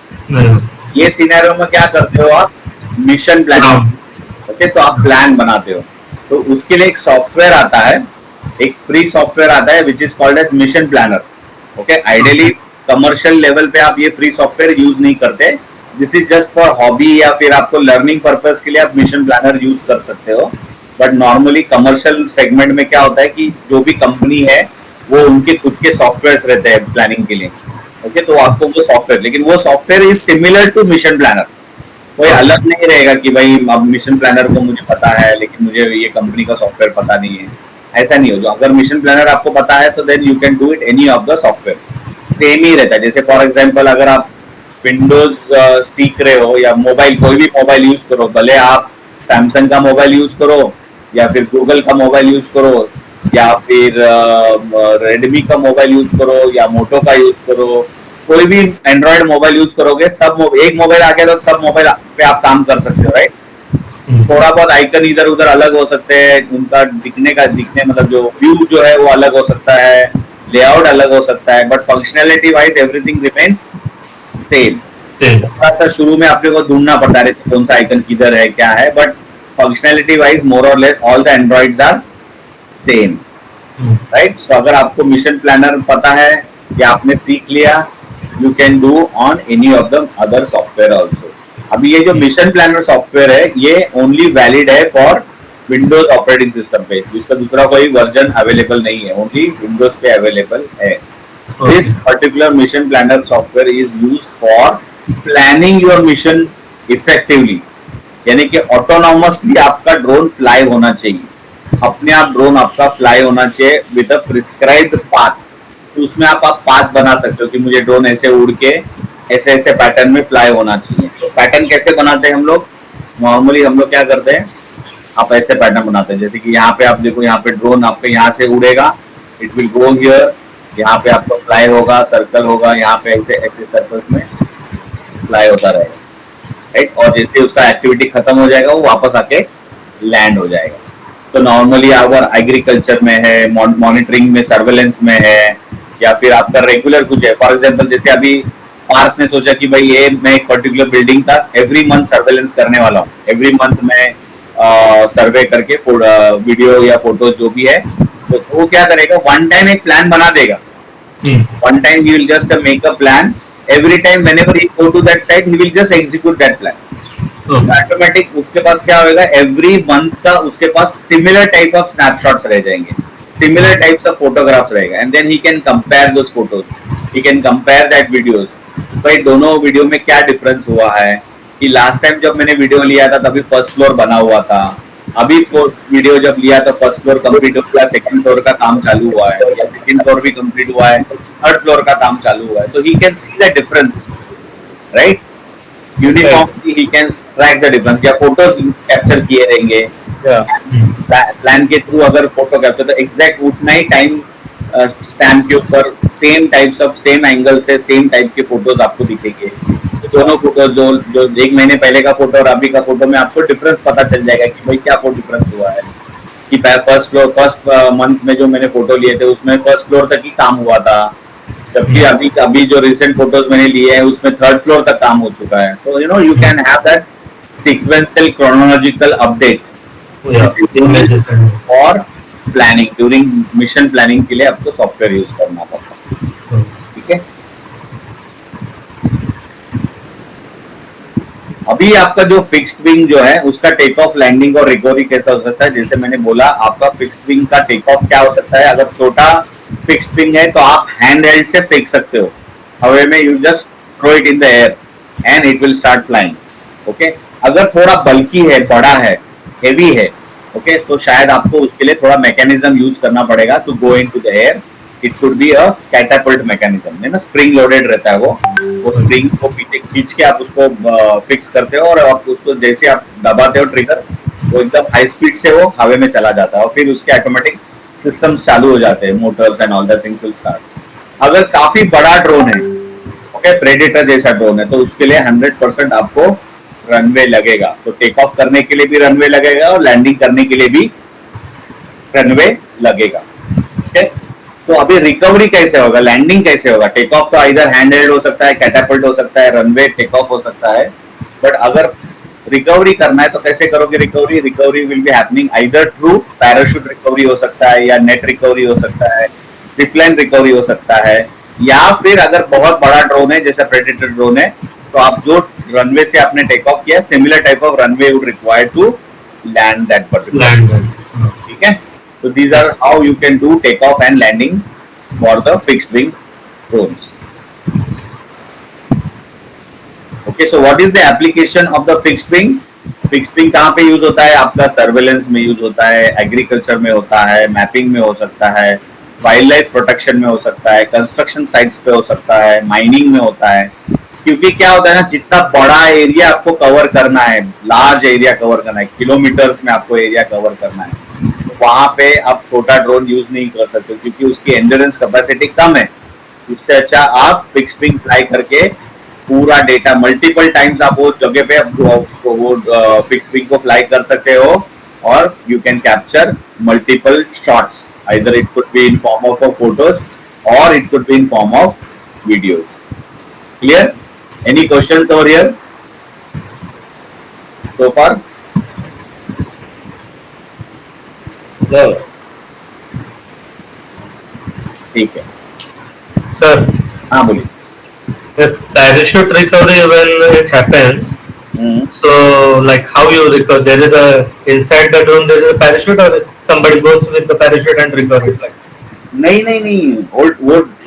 S1: ये सिनेरियो में क्या करते हो आप, मिशन प्लानिंग, ओके, तो आप प्लान बनाते हो, तो उसके लिए एक सॉफ्टवेयर आता है, एक फ्री सॉफ्टवेयर आता है which is called as mission planner, okay, ideally commercial level पे आप ये फ्री सॉफ्टवेयर यूज नहीं करते, this is just for hobby या फिर आपको लर्निंग पर्पस के लिए आप मिशन प्लानर यूज कर सकते हो, बट नॉर्मली कमर्शियल सेगमेंट में क्या होता है कि जो भी कंपनी है वो उनके खुद के सॉफ्टवेयर रहते हैं प्लानिंग के लिए, ओके, तो आपको वो सॉफ्टवेयर, लेकिन वो software is similar to mission planner, कोई अलग नहीं रहेगा कि भाई अब मिशन प्लानर को मुझे पता है लेकिन मुझे ये कंपनी का सॉफ्टवेयर पता नहीं है, ऐसा नहीं हो, जो अगर मिशन प्लानर आपको पता है तो then you can do it any of the software, same ही रहता है। जैसे फॉर एग्जांपल अगर आप विंडोज सीख रहे हो या मोबाइल, कोई भी मोबाइल यूज करो, भले आप सैमसंग का मोबाइल यूज करो या फिर गूगल का मोबाइल यूज करो या फिर रेडमी का मोबाइल यूज करो या मोटो का यूज करो, कोई भी एंड्रॉइड मोबाइल यूज करोगे, सब एक मोबाइल आ गया तो सब मोबाइल पे आप काम कर सकते हो, राइट, थोड़ा बहुत आइकन इधर उधर अलग हो सकते हैं, उनका दिखने मतलब जो व्यू जो है वो अलग हो सकता है, लेआउट अलग हो सकता है, but functionality wise everything remains same. थोड़ा सा शुरू में आपने को ढूंढना पड़ता है कौन सा आइकन किधर है क्या है, but functionality wise more or less all the Androids are same, right. So अगर आपको मिशन प्लानर पता है या आपने सीख लिया, you can do on any of the other software also. अभी ये जो मिशन प्लानर सॉफ्टवेयर है ये ओनली वैलिड है फॉर विंडोज ऑपरेटिंग सिस्टम पे, जिसका दूसरा कोई वर्जन अवेलेबल नहीं है, ओनली विंडोज पे अवेलेबल है। This particular mission planner software is used for planning your mission effectively, यानी कि ऑटोनॉमसली आपका ड्रोन फ्लाई होना चाहिए, अपने आप ड्रोन आपका फ्लाई होना चाहिए विद अ प्रिस्क्राइब्ड पाथ, तो उसमें आप पाथ बना सकते हो कि मुझे ड्रोन ऐसे उड़ के ऐसे ऐसे पैटर्न में फ्लाई होना चाहिए। तो पैटर्न कैसे बनाते हैं हम लोग, नॉर्मली हम लोग क्या करते हैं, आप ऐसे पैटर्न बनाते हैं, जैसे कि यहाँ पे आप देखो, यहाँ पे ड्रोन आपके यहाँ से उड़ेगा, इट विल गो हियर, यहाँ पे आपको फ्लाई होगा, सर्कल होगा, यहाँ पे ऐसे ऐसे सर्कल्स में फ्लाई होता रहेगा, राइट, और जैसे उसका एक्टिविटी खत्म हो जाएगा वो वापस आके लैंड हो जाएगा। तो नॉर्मली अगर एग्रीकल्चर में है, मॉनिटरिंग में, सर्वेलेंस में है, या फिर आपका रेगुलर कुछ है, फॉर एग्जांपल जैसे अभी पार्क ने सोचा कि भाई ये मैं एक पर्टिकुलर बिल्डिंग का एवरी मंथ सर्वेलेंस करने वाला हूँ, एवरी मंथ में सर्वे करके वीडियो या फोटो जो भी है, तो वो क्या करेगा, वन टाइम एक प्लान बना देगा, one time he will just make a plan, every time whenever he go to that site he will just execute that plan, automatic उसके पास क्या होगा, एवरी मंथ का उसके पास सिमिलर टाइप ऑफ स्नैपशॉट्स रह जाएंगे, सिमिलर टाइप्स ऑफ फोटोग्राफ्स रहेगा, and then he can compare those photos, he can compare that videos, भाई दोनों वीडियो में क्या डिफरेंस हुआ है, कि लास्ट टाइम जब मैंने वीडियो लिया था तभी फर्स्ट फ्लोर बना हुआ था, अभी वीडियो जब लिया तो फर्स्ट फ्लोर कंप्लीट हो गया, सेकंड फ्लोर का काम चालू हुआ है, या सेकंड फ्लोर भी कंप्लीट हुआ है, थर्ड फ्लोर का काम चालू हुआ है, so he can see the difference, right, uniformly he can track the difference, या फोटोज कैप्चर किए रहेंगे, प्लान के थ्रू अगर फोटो कैप्चर, तो एग्जैक्ट उतना ही टाइम स्टैम्प के ऊपर same types of same angle से सेम टाइप के फोटोज आपको दिखेंगे, तो दोनों फोटो जो एक महीने पहले का फोटो और अभी का फोटो में आपको डिफरेंस पता चल जाएगा कि भाई क्या डिफरेंस हुआ है, कि फर्स्ट मंथ में जो मैंने फोटो लिए थे उसमें फर्स्ट फ्लोर तक ही काम हुआ था, जबकि अभी जो रिसेंट फोटोज मैंने लिए हैं उसमें थर्ड फ्लोर तक काम हो चुका है। तो you know you can have that sequential chronological update और प्लानिंग, ड्यूरिंग मिशन प्लानिंग के लिए आपको सॉफ्टवेयर यूज करना पड़ता है, ठीक है। अभी आपका जो फिक्स्ड विंग जो है उसका टेक ऑफ, लैंडिंग और रिकवरी कैसा हो सकता है, जैसे मैंने बोला आपका फिक्स्ड विंग का टेक ऑफ क्या हो सकता है, अगर छोटा फिक्स्ड विंग है तो आप हैंड हेल्ड से फेंक सकते हो हवा में, you just throw it in the air and it will start flying, okay, अगर थोड़ा बल्की है, बड़ा है, हेवी है, ओके, तो शायद आपको उसके लिए थोड़ा मैकेनिज्म यूज करना पड़ेगा to go into the air. It could be a catapult mechanism, है ना, स्प्रिंग लोडेड रहता है वो स्प्रिंग को पीछे खींच के आप उसको फिक्स करते हो और आप उसको जैसे आप दबाते हो ट्रिगर, वो एकदम हाई स्पीड से वो हवा में चला जाता है और फिर उसके ऑटोमेटिक सिस्टम्स चालू हो जाते हैं, Motors and all that things will start. अगर काफी बड़ा ड्रोन है, ओके, प्रेडेटर जैसा ड्रोन है, तो उसके लिए 100% आपको रनवे लगेगा. तो टेक ऑफ करने के लिए भी रनवे लगेगा और लैंडिंग करने के लिए भी रनवे लगेगा. ओके, तो अभी रिकवरी कैसे होगा, लैंडिंग कैसे होगा? टेक ऑफ तो इधर हैंड हेल्ड हो सकता है, कैटापल्ट हो सकता है, रनवे टेक ऑफ हो सकता है, बट अगर रिकवरी करना है तो कैसे करोगे recovery? Recovery will be happening either through parachute recovery हो सकता है, या नेट रिकवरी हो सकता है, ट्रिप्लेन रिकवरी हो सकता है, या फिर अगर बहुत बड़ा ड्रोन है जैसा प्रेडेटर ड्रोन है, तो आप जो रनवे से आपने टेक ऑफ किया, similar type of runway would require to land that particular.
S2: Land.
S1: ठीक है, तो these are how you can do takeoff and landing for the fixed wing drones. Okay, so what is the application of the fixed wing? Fixed wing कहाँ पे use होता है? आपका surveillance में use होता है, एग्रीकल्चर में होता है, मैपिंग में हो सकता है, वाइल्ड लाइफ प्रोटेक्शन में हो सकता है, कंस्ट्रक्शन साइट्स पे हो सकता है, माइनिंग में होता है. क्योंकि क्या होता है ना, जितना बड़ा एरिया आपको कवर करना है, लार्ज एरिया कवर करना है, किलोमीटर्स में आपको एरिया कवर करना है, वहां पे आप छोटा ड्रोन यूज नहीं कर सकते क्योंकि उसकी एंड्योरेंस कैपेसिटी कम है. उससे अच्छा आप फिक्स विंग फ्लाई करके पूरा डेटा मल्टीपल टाइम्स आप वो जगह पे वो फिक्स विंग को फ्लाई कर सकते हो और you can capture multiple shots. Either it could be in form of photos or it could be in form of videos. Clear? Any questions over here so far? ठीक है
S2: Sir,
S1: हाँ बोलिए.
S2: the parachute recovery when it happens, so like how you recover? There is a inside the drone there is a parachute, or somebody goes with the parachute and recover it like?
S1: नहीं नहीं नहीं,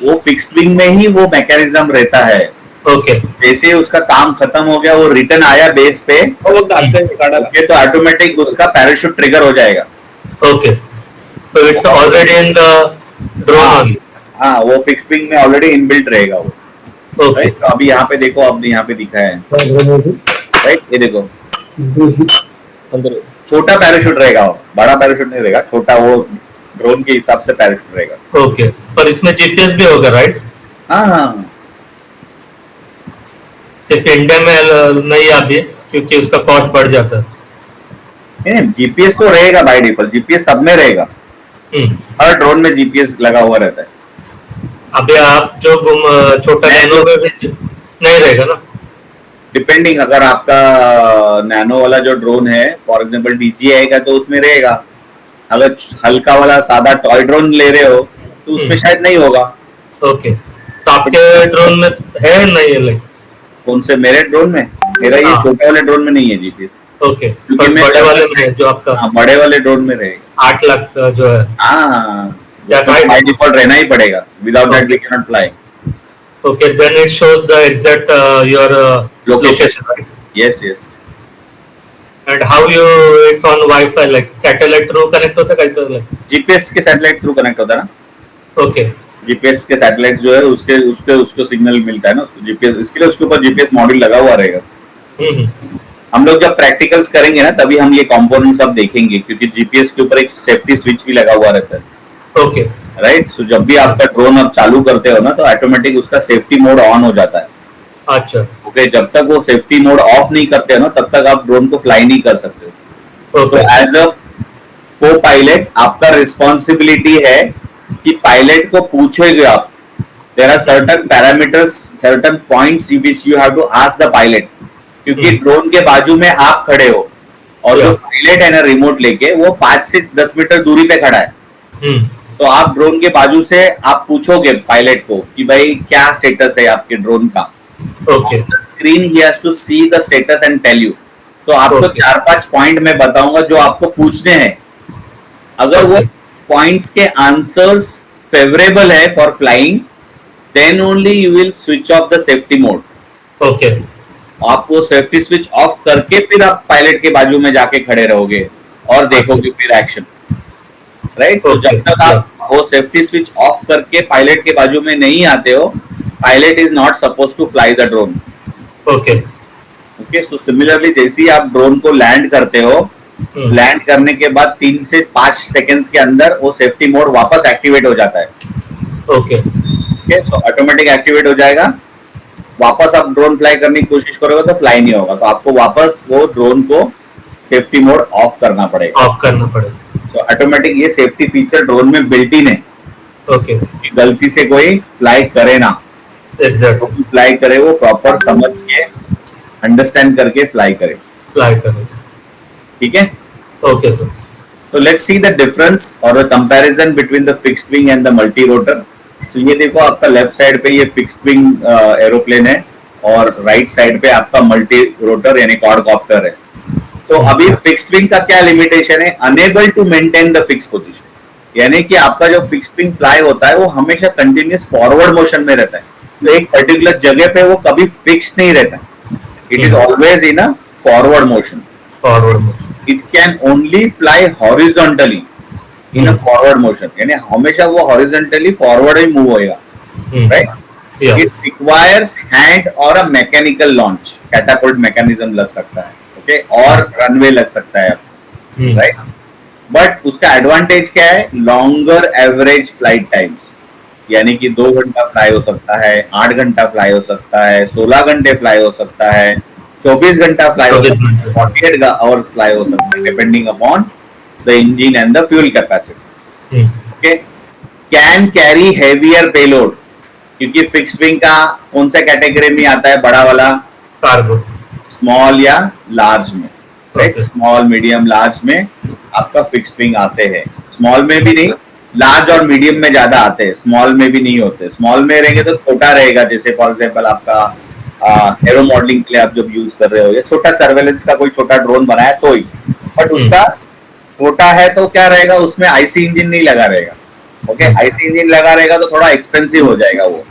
S1: वो fixed wing में ही वो mechanism रहता है.
S2: Okay.
S1: जैसे उसका काम खत्म हो गया, वो रिटर्न आया बेस पे,
S3: वो काटा
S1: ओके, तो ऑटोमेटिक उसका पैराशूट ट्रिगर हो जाएगा.
S2: Okay. So it's already in the drone only.
S1: हाँ, वो फिक्स्ड विंग में ऑलरेडी इनबिल्ट रहेगा वो.
S2: Okay.
S1: राइट, तो अभी यहाँ पे देखो, अब यहाँ पे दिखा है, राइट, ये देखो,
S3: अंदर
S1: छोटा पैराशूट रहेगा, वो बड़ा पैराशूट नहीं रहेगा, छोटा, वो ड्रोन के हिसाब से पैराशूट रहेगा.
S2: Okay. पर इसमें GPS भी होगा, right?
S1: हाँ हाँ,
S2: सिर्फ इंडिया में नहीं आती है क्योंकि उसका कॉस्ट बढ़ जाता है.
S1: जीपीएस तो रहेगा बाय डिफॉल्ट, जीपीएस सब में रहेगा, हर ड्रोन में जीपीएस लगा हुआ रहता है.
S2: अभी आप जो छोटा नैनो में भी नहीं रहेगा ना?
S1: डिपेंडिंग, अगर आपका नैनो वाला जो ड्रोन है, फॉर एग्जांपल DJI का, तो उसमें रहेगा. अगर हल्का वाला सादा टॉय ड्रोन ले रहे हो तो उसमें शायद नहीं होगा.
S2: ओके. तो आपके ड्रोन में है नहीं है लाइक?
S1: कौन से? मेरे ड्रोन में, मेरा ये
S2: हाँ.
S1: छोटे वाले ड्रोन में नहीं है जीपीएस.
S2: ओके.
S1: क्योंकि
S2: पर
S1: मैं
S2: बड़े वाले में है जो आपका
S1: हाँ, बड़े वाले ड्रोन में रहेगा.
S2: 8 लाख का जो है.
S1: हाँ,
S2: या
S1: बाय डिफॉल्ट रहना ही पड़ेगा, without that we can not fly.
S2: Okay, then it shows the exact your location, right?
S1: Yes yes.
S2: And how you it's on wifi like satellite through connect होता है कैसे लाइक?
S1: जीपीएस के satellite through connect होता है ना.
S2: Okay.
S1: GPS के satellite जो है उसके उसके उसको सिग्नल मिलता है ना, उसको जीपीएस, इसके लिए उसके ऊपर जीपीएस मॉड्यूल लगा हुआ रहेगा. हम लोग जब प्रैक्टिकल्स करेंगे ना, तभी हम ये कंपोनेंट्स सब देखेंगे, क्योंकि जीपीएस के ऊपर एक सेफ्टी स्विच भी लगा हुआ रहता है.
S2: ओके.
S1: राइट, सो जब भी आपका ड्रोन आप चालू करते हो ना, तो ऑटोमेटिक उसका सेफ्टी मोड ऑन हो जाता है.
S2: अच्छा.
S1: ओके, जब तक वो सेफ्टी मोड ऑफ नहीं करते हो ना, तब तक आप ड्रोन को फ्लाई नहीं कर सकते. तो
S2: ओके.
S1: एज अ को पायलट आपका रिस्पॉन्सिबिलिटी है कि पायलट को पूछोगे आप, there are certain parameters, certain points which you have to ask the pilot, क्योंकि ड्रोन के बाजू में आप खड़े हो और जो पायलट है ना रिमोट लेके, वो 5 से 10 मीटर दूरी पे खड़ा है. तो आप ड्रोन के बाजू से आप पूछोगे पायलट को कि भाई क्या स्टेटस है आपके ड्रोन का.
S2: Okay.
S1: Screen he has to see the status and tell you. तो आपको 4-5 पॉइंट मैं बताऊंगा जो आपको पूछने हैं. अगर वो पॉइंट्स के आंसर्स फेवरेबल है for flying, then only you will switch off the safety mode.
S2: Okay.
S1: आप वो सेफ्टी स्विच ऑफ करके फिर आप पायलट के बाजू में जाके खड़े रहोगे और देखोगे फिर एक्शन, राइट? तो
S2: Okay.
S1: जब तक आप वो सेफ्टी स्विच ऑफ करके पायलट के बाजू में नहीं आते हो, pilot is not suppose to fly the drone.
S2: Okay.
S1: Okay, so similarly जैसे ही आप ड्रोन को लैंड करते हो, लैंड करने के बाद 3 से 5 सेकंड्स के अंदर वो सेफ्टी मोड वापस एक्टिवेट हो जाता है।
S2: Okay.
S1: ओके, सो ऑटोमेटिक एक्टिवेट हो जाएगा। वापस आप ड्रोन फ्लाई करने की कोशिश करोगे तो फ्लाई नहीं होगा, तो आपको वापस वो ड्रोन को सेफ्टी मोड ऑफ करना पड़ेगा।
S2: Off करना पड़ेगा।
S1: तो ऑटोमेटिक ये सेफ्टी फीचर ड्रोन में बिल्ट इन है
S2: Okay.
S1: कि गलती से कोई फ्लाई करे ना,
S2: Exactly.
S1: फ्लाई करे वो प्रॉपर समझ के अंडरस्टैंड करके फ्लाई करे।
S2: Fly करेगा।
S1: ठीक है,
S2: Okay, sir.
S1: तो लेट्स सी द डिफरेंस और the comparison between the fixed wing and the multi rotor. तो ये देखो, आपका लेफ्ट साइड पे ये फिक्स्ड विंग एरोप्लेन है और राइट साइड पे आपका मल्टी रोटर यानी क्वाडकॉप्टर है। तो अभी फिक्स्ड विंग का क्या लिमिटेशन है? Unable to maintain the fix position, यानी कि आपका जो फिक्स्ड विंग फ्लाई होता है वो हमेशा कंटिन्यूस फॉरवर्ड मोशन में रहता है, तो एक पर्टिकुलर जगह पे वो कभी फिक्स नहीं रहता। It is always in a forward motion.
S2: Forward motion.
S1: It can only fly horizontally in a forward motion, यानी हमेशा वो हॉरिजॉन्टली फॉरवर्ड ही मूव होएगा, right?
S2: Yeah.
S1: It requires hand or a mechanical launch, catapult mechanism लग सकता है, okay, और runway लग सकता है, राइट? बट उसका एडवांटेज क्या है? लॉन्गर एवरेज फ्लाइट टाइम्स, यानी कि 2 घंटा फ्लाई हो सकता है, 8 घंटा फ्लाई हो सकता है, 16 घंटे फ्लाई हो सकता है, 24 घंटा फ्लाई हो
S2: 24
S1: सकता है, 48 आवर्स फ्लाई हो सकता है, depending upon the engine and the fuel capacity. Okay, can carry heavier payload, क्योंकि फिक्स्ड विंग का कौन सा कैटेगरी में आता है? बड़ा वाला,
S2: Cargo.
S1: स्मॉल या लार्ज में, right?
S2: Okay.
S1: Small, medium, large में आपका फिक्स्ड विंग आते हैं। स्मॉल में भी नहीं, लार्ज और मीडियम में ज्यादा आते हैं, स्मॉल में भी नहीं होते। स्मॉल में रहेंगे तो छोटा रहेगा, जैसे फॉर एग्जांपल आपका एरो मॉडलिंग के लिए आप जब यूज कर रहे हो, या छोटा सर्वेलेंस का कोई छोटा ड्रोन बनाया तो ही, बट उसका छोटा है तो क्या रहेगा? उसमें आईसी इंजन नहीं लगा रहेगा। ओके, आईसी इंजन लगा रहेगा तो थोड़ा एक्सपेंसिव हो जाएगा वो,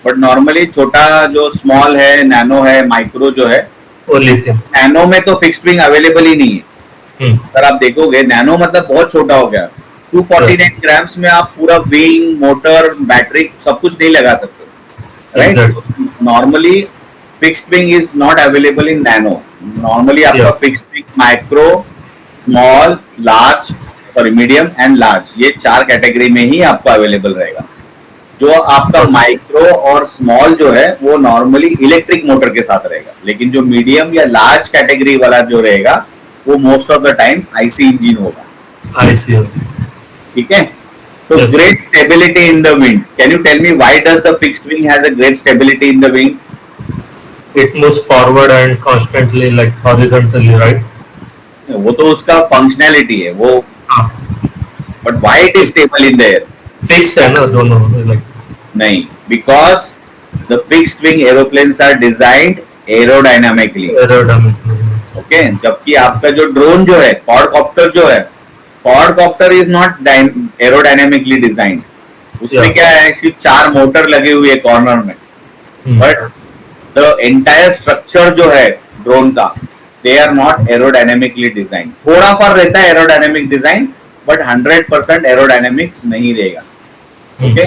S1: बट नॉर्मली छोटा जो स्मॉल है, नैनो है, माइक्रो जो है,
S2: वो लेते हैं।
S1: नैनो में तो फिक्स्ड विंग अवेलेबल ही नहीं है। अगर आप देखोगे नैनो मतलब बहुत छोटा हो गया, 249 ग्राम्स में आप पूरा विंग, मोटर, बैटरी सब कुछ नहीं लगा सकते, right? Normally fixed wing is not available in nano. Normally आपका fixed wing micro, small, large, sorry medium and large, ये 4 कैटेगरी में ही आपको अवेलेबल रहेगा। जो आपका माइक्रो और स्मॉल जो है वो नॉर्मली इलेक्ट्रिक मोटर के साथ रहेगा, लेकिन जो मीडियम या लार्ज कैटेगरी वाला जो रहेगा वो most of the time IC engine होगा।
S2: ICO.
S1: ठीक है, तो
S2: Yes.
S1: Great stability in the wing. Can you tell me why does the fixed wing has a great stability in the wing?
S2: It moves forward and constantly, like horizontally, right?
S1: वो तो उसका functionality है वो,
S2: हाँ.
S1: But why it is stable in the air?
S2: Fixed है ना दोनों, like.
S1: नहीं, because the fixed wing aeroplanes are designed aerodynamically.
S2: Aerodynamic.
S1: Okay, जबकि आपका जो ड्रोन जो है, क्वाडकॉप्टर जो है, quadcopter is not aerodynamically designed. उसमें
S2: Yeah.
S1: क्या है? सिर्फ 4 मोटर लगे हुए है कॉर्नर में, बट द एंटायर स्ट्रक्चर जो है ड्रोन का, दे आर नॉट एरोडायनेमिकली डिजाइन। थोड़ा फर्क रहता है एरोडायनेमिक डिजाइन, बट 100% एरोडायनेमिक्स नहीं रहेगा। ओके,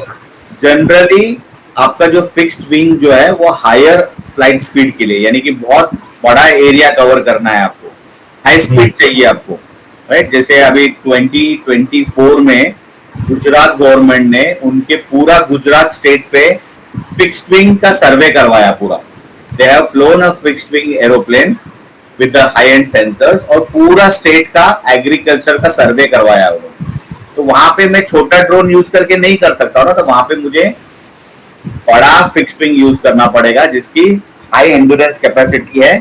S1: जनरली आपका जो फिक्स्ड विंग जो है वो हायर फ्लाइट स्पीड के लिए, यानी कि बहुत बड़ा एरिया कवर करना है आपको, हाई स्पीड चाहिए आपको, राइट? जैसे अभी 2024 में गुजरात गवर्नमेंट ने उनके पूरा गुजरात स्टेट पे फिक्स्ड विंग का सर्वे करवाया पूरा। They have phloem a fixed wing aeroplane with the high and sensors, और पूरा स्टेट का एग्रीकल्चर का सर्वे करवाया उन्होंने। तो वहां पे मैं छोटा ड्रोन यूज करके नहीं कर सकता ना, तो वहां पे मुझे बड़ा फिक्स्ड विंग यूज करना पड़ेगा जिसकी हाई एंड्योरेंस कैपेसिटी है,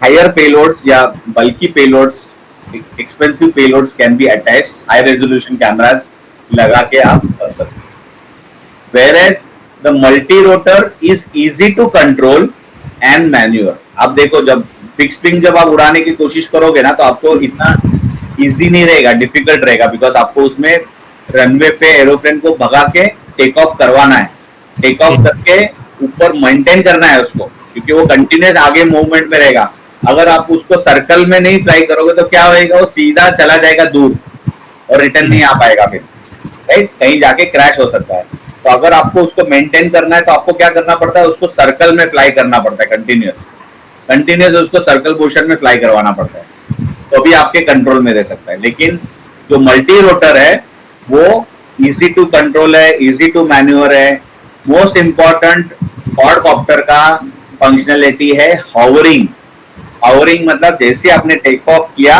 S1: हायर पेलोड्स या बल्कि payloads, expensive payloads can be attached, high resolution cameras लगा के आप कर सकते हैं। Whereas the multi-rotor is easy to control and maneuver। आप देखो, जब फिक्स्ड विंग जब आप उड़ाने की कोशिश करोगे ना, तो आपको इतना इजी नहीं रहेगा, डिफिकल्ट रहेगा, बिकॉज आपको उसमें रनवे पे एरोप्लेन को भगा के टेक ऑफ करवाना है, टेक ऑफ करके ऊपर मेंटेन करना है उसको, क्योंकि वो कंटिन्यूस आगे मूवमेंट में रहेगा। अगर आप उसको सर्कल में नहीं फ्लाई करोगे तो क्या होएगा, वो सीधा चला जाएगा दूर और रिटर्न नहीं आ पाएगा फिर, राइट, कहीं जाके क्रैश हो सकता है। तो अगर आपको उसको मेंटेन करना है तो आपको क्या करना पड़ता है, उसको सर्कल में फ्लाई करना पड़ता है, कंटिन्यूस कंटिन्यूस उसको सर्कल पोर्शन में फ्लाई करवाना पड़ता है, तो भी आपके कंट्रोल में रह सकता है। लेकिन जो मल्टी रोटर है वो इजी टू कंट्रोल है, इजी टू मैन्यूअर है। मोस्ट इंपॉर्टेंट क्वाडकॉप्टर का फंक्शनलिटी है हॉवरिंग। हॉवरिंग मतलब जैसे आपने टेक ऑफ किया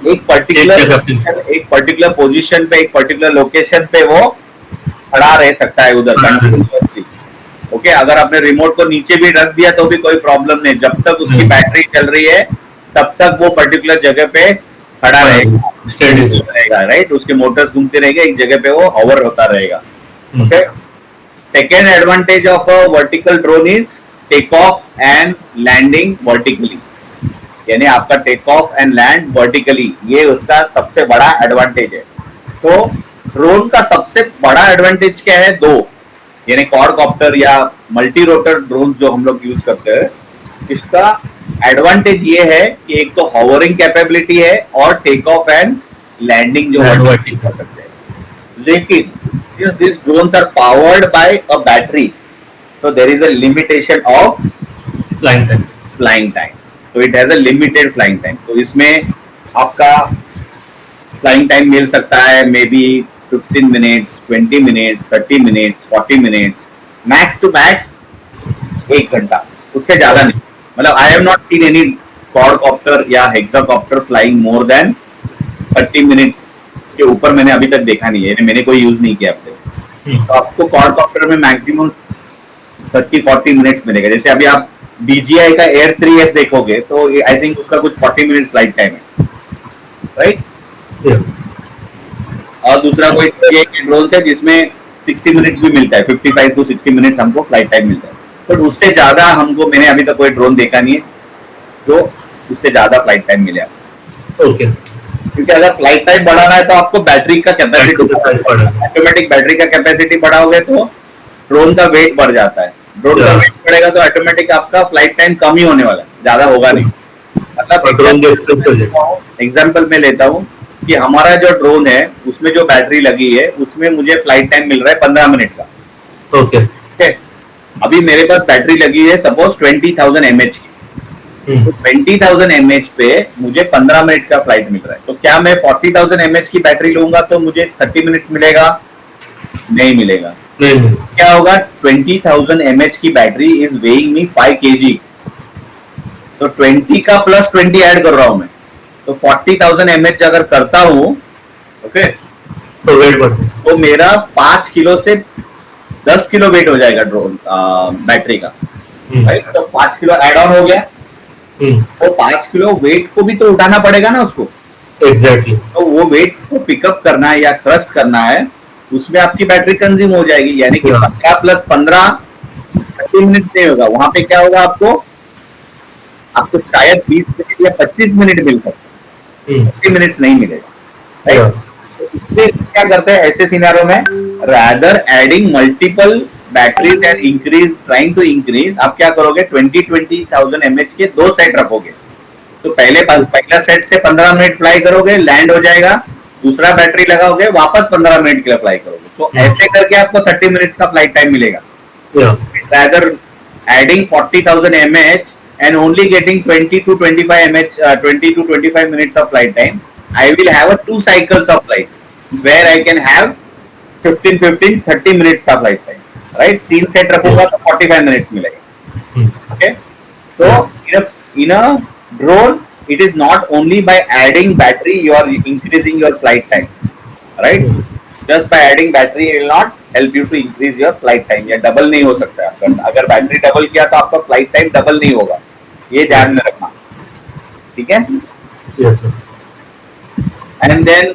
S1: एक पर्टिकुलर पोजीशन पे, एक पर्टिकुलर लोकेशन पे वो खड़ा रह सकता है उधर कंटिन्यूअसली। ओके, अगर आपने रिमोट को नीचे भी रख दिया तो भी कोई प्रॉब्लम नहीं, जब तक उसकी बैटरी चल रही है तब तक वो पर्टिकुलर जगह पे खड़ा रहेगा, राइट, उसके मोटर्स घूमते रहेंगे, एक जगह पे वो हॉवर होता रहेगा। Okay, second advantage of a vertical drone is take off and landing vertically, यानी आपका take off and land vertically, ये उसका सबसे बड़ा एडवांटेज है। तो ड्रोन का सबसे बड़ा एडवांटेज क्या है, दो, यानी क्वाडकॉप्टर या मल्टी रोटर ड्रोन जो हम लोग यूज करते हैं, इसका एडवांटेज ये है कि एक तो हॉवरिंग कैपेबिलिटी है और टेक ऑफ एंड लैंडिंग जो वर्टिकली कर सकते हैं। लेकिन since these drones are powered by a battery, so there is a limitation of flying time. So it has a limited flying time. तो इसमें आपका flying time मिल सकता है may be 15 minutes, 20 minutes, 30 minutes, 40 minutes, max to max 1 घंटा, उससे ज्यादा नहीं। मतलब I have not seen any quadcopter या hexacopter flying more than 30 minutes के ऊपर मैंने अभी तक देखा नहीं है, मैंने कोई यूज नहीं किया अब तक। तो आपको क्वाडकॉप्टर में मैक्सिमम 30-40 मिनट्स मिलेगा। जैसे अभी आप DJI का Air 3s देखोगे तो आई थिंक उसका कुछ 40 मिनट्स फ्लाइट टाइम है, राइट। और दूसरा कोई DJI के ड्रोन है जिसमें 60 मिनट्स भी मिलता है, 55 to 60 मिनट्स हमको फ्लाइट टाइम मिलता है। तो उससे ज्यादा हमको, मैंने अभी तक कोई ड्रोन देखा नहीं है तो उससे ज्यादा फ्लाइट टाइम मिलेगा।
S2: ओके,
S1: क्योंकि अगर फ्लाइट टाइम बढ़ाना है तो आपको बैटरी का कैपेसिटी, ऑटोमेटिक बैटरी का कैपेसिटी बढ़ाओगे तो ड्रोन का वेट बढ़ जाता है। ड्रोन का वेट बढ़ेगा तो ऑटोमेटिक आपका फ्लाइट टाइम कम ही होने वाला है, ज्यादा होगा नहीं। मतलब एग्जाम्पल में लेता हूँ कि हमारा जो ड्रोन है उसमें जो बैटरी लगी है उसमें मुझे फ्लाइट टाइम मिल रहा है 15 मिनट का।
S2: ओके,
S1: अभी मेरे पास बैटरी लगी है सपोज 20,000 mAh की, तो 20,000 mAh पे मुझे 15 मिनट का फ्लाइट मिल रहा है। तो क्या मैं 40,000 mAh की बैटरी लूंगा तो मुझे 30 मिनट्स मिलेगा? नहीं मिलेगा। क्या होगा, 20,000 mAh की battery is weighing me 5 kg, तो 20 का प्लस 20 ऐड कर रहा हूं मैं, तो 40,000 mAh अगर करता हूं, ओके,
S2: तो वेट बढ़,
S1: तो मेरा 5 किलो से 10 किलो वेट हो जाएगा ड्रोन बैटरी का, राइट। तो 5 किलो एड ऑन हो गया, तो 5 किलो वेट को भी तो उठाना पड़ेगा ना उसको।
S2: एग्जैक्टली।
S1: तो वो वेट को पिकअप करना है या थ्रस्ट करना है, उसमें आपकी बैटरी कंज्यूम हो जाएगी, यानी कि 15 प्लस 15 30 मिनट्स नहीं होगा। वहां पे क्या होगा, आपको शायद 20 मिनट या 25 मिनट मिल सकता है, 30 मिनट्स नहीं मिलेगा, राइट। इसलिए क्या करते हैं ऐसे सिनेरियो में, rather adding multiple batteries and trying to increase, आप क्या करोगे, 20,000 mAh के 2 सेट रखोगे। तो पहला सेट से 15 मिनट फ्लाई करोगे, लैंड हो जाएगा, दूसरा बैटरी लगाओगे, वापस 15 मिनट के लिए फ्लाई करोगे। तो ऐसे करके आपको 30 मिनट्स का फ्लाइट टाइम मिलेगा। Rather adding 40,000 mAh and only getting 20 to 25 minutes of flight time, I will have a 2 cycles of flight where I can have 15 30 minutes का flight time, right। 3 सेट रखूंगा तो 45 मिनट्स मिलेगा, okay। तो in a drone it is not only by adding battery you are increasing your flight time, right। just by adding battery it will not help you to increase your flight time, या double नहीं हो सकता है आपका। अगर battery double किया तो आपका फ्लाइट टाइम डबल नहीं होगा, ये ध्यान में रखना, ठीक है।
S2: Yes sir.
S1: And then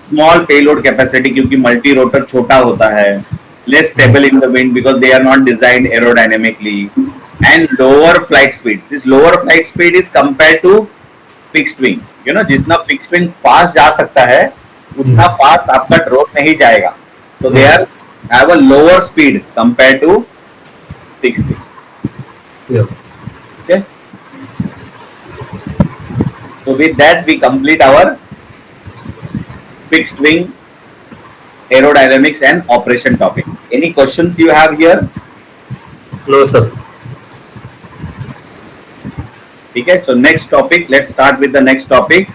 S1: small payload capacity, क्योंकि मल्टी रोटर छोटा होता है, less stable in the wind because they are not designed aerodynamically, and lower flight speed. This lower flight speed is compare to fixed wing, you know, जितना fixed wing fast जा सकता है उतना fast आपका drone नहीं जाएगा। तो they are have a lower speed compare to fixed wing. So with that, we complete our fixed wing aerodynamics and operation topic. Any questions you have here?
S2: No, sir.
S1: Okay, so next topic, let's start with the next topic.